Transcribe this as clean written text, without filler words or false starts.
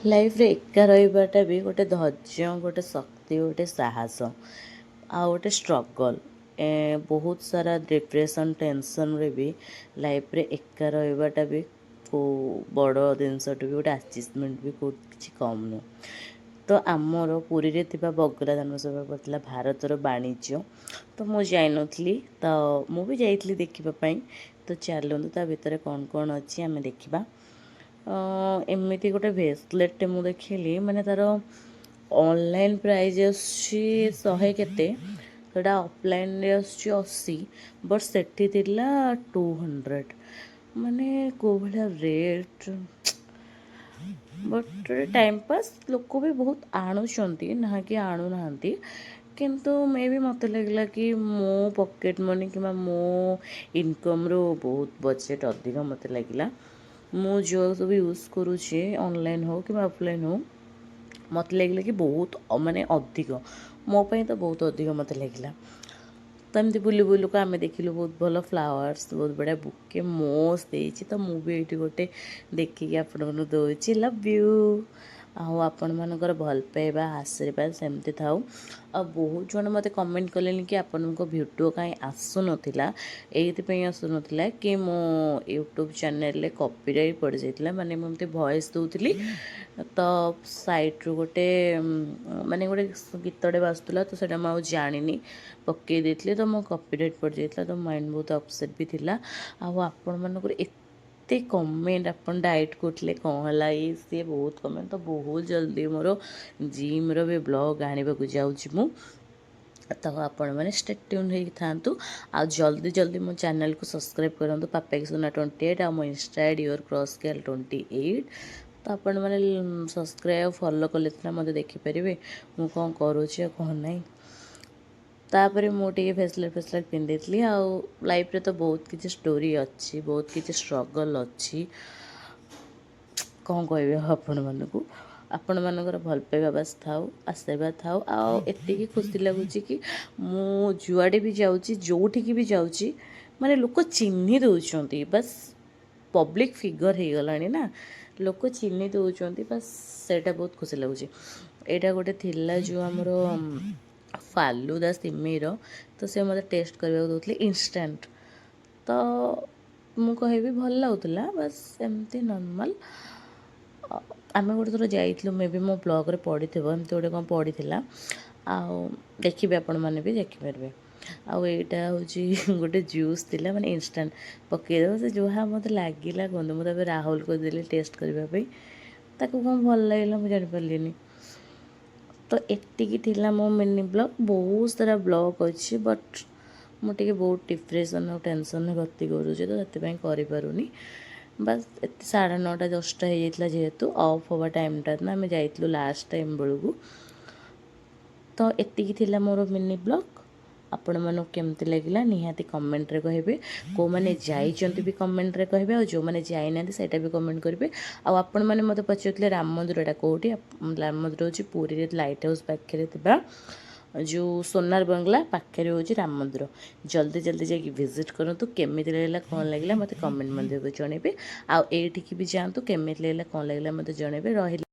Life रे एका रहीबाटा भी गोटे धैर्य गोटे शक्ति गोटे साहस आ गोटे स्ट्रगल बहुत सारा डिप्रेशन टेंशन रे भी लाइफ रे एका रहीबाटा भी को बड़ जिनसटू भी गोटे अचिवमेंट भी किसी कम नुह। तो आमर पुरी रे थिबा बगला जन्मसभा पड़ता भारतर वाणिज्य तो मुझे जाइनथली तो मुझे जाइली देखा। तो चलतु ता भितर कौन कौन अच्छी आम देखा। एमती गोटे ब्रेसलेट मु देखिली माने तार ऑनलाइन प्राइस आसुची 100 केते तोड़ा ऑफलाइन रे आसुची 80 बट सेठी थिला 200 माने को भला रेट बट टाइम पास लोक भी बहुत आणुचंती ना कि आणु नांती किंतु मे भी मत लगला कि मो पॉकेट मनी कि मो इनकम रो बहुत बजेट अधिक मत लगला। मु जो सब यूज़ करुचे ऑनलाइन हो कि ऑफलाइन हो मत लगे कि बहुत माने अधिक मो पाई तो बहुत अधिक मत लगला। तो एमती बुलू बुलू को आम देखिलु बहुत भल फ्लावर्स बहुत बढ़िया बुके मोस देती तो मुझे ये गोटे देखिए आपण दूसरी लव यू आपण मानकर भल पाइबा आशीर्वाद सेमती थाउ। आ बहुत जन मत कमेंट कले कि आपण भिडियो कहीं आसु नाला ये आसु ना कि मो यूट्यूब चैनल कॉपीराइट पड़ जाता माने मुझे वॉइस दूसरी तो साइड्रु गोटे माने गोटे गीतटे बाजुला तो सेटा मुझे जानी पकई देती तो मो कॉपीराइट पड़ जाता तो माइंड बहुत अपसेट भी थिला। आपण मानकर एते कमेंट अपन डाइट करते कौन है ये सी बहुत कमेंट तो बहुत जल्दी मोर जिम रो भी ब्लॉग आने को जाऊँगी मु तो आपण मैंने स्टे ट्यून हो था आ जल्दी जल्दी मो चैनल को सब्सक्राइब करूँ पापा सोना 28 आ मो इंस्टा आईडी और क्रॉस स्केल 28 तो आपण मैंने सब्सक्राइब फॉलो कले मत देखिपारे मु कौन करुँचे कौन ना। तापर मुझे फेसलेट फेसलेट पिंधि आउ लाइफ रे तो बहुत किसी स्टोरी अच्छी बहुत किसी स्ट्रगल अच्छी कौन कह आपण मानकर भल पाइबा बास थाउ आशीर्वाद थाउ आती खुशी लगुच कि मु जुआड़े भी जाऊँगी जोठिकी भी जाऊँगी माने लोक चिन्ह दौरान बस पब्लिक फिगर हो गला ना लोक चिन्ह दौरान बस सेटा बहुत खुशी लगुच। यहाँ गोटे थिला जो आमर फालुदा सिमेर तो से मत टेस्ट करने दूसरे इंस्टेंट तो मु कह भल लगुला बस एमती नॉर्मल आम गोटे थर जाइलु मे भी मो ब्लॉग रे पड़ी थी एमती गोटे कौन पड़ी देखिए आपण मैंने भी देखिपारे। आउ यहाँ हूँ गोटे जूस थिला माने इंस्टेंट पकईदेव से जहाँ मत लगे कहते मुझे राहुल को देली टेस्ट करने ताको कौन भल लगे मुझे जानीपारे। तो एतिकी थिला मो मिनी ब्लॉग बहुत सारा ब्लॉग अच्छी बट मुझे बहुत डिप्रेशन और टेंशन गति करुचे तो से करें बस 9:30 10टा हो जाता जेहेतु ऑफ हवा टाइमटा ना आम जाइलु लास्ट टाइम बेलू तो एतिकी थिला मोर मिनी ब्लॉग आपण मानू केमती लगिला निहाती कमेंट रे कहिबे को माने जाइचंती भी कमेंट रे कहिबे और जो माने जाई नांती सेटा भी कमेंट करिवे। आ आपण माने मते पछितले राम मंदिरटा कोठी राम मंदिर होची पुरी रे लाइट हाउस पाखरे थिबा जो सोनार बंगला पाखे होची राम मंदिर जल्दी जल्दी जाकि विजिट करंतु केमिति लागला कौन लागला मते कमेंट मंदिर को जणेबे आ एठिकी भी जांतु केमिति लागला कौन लागला मते जणेबे रहिला।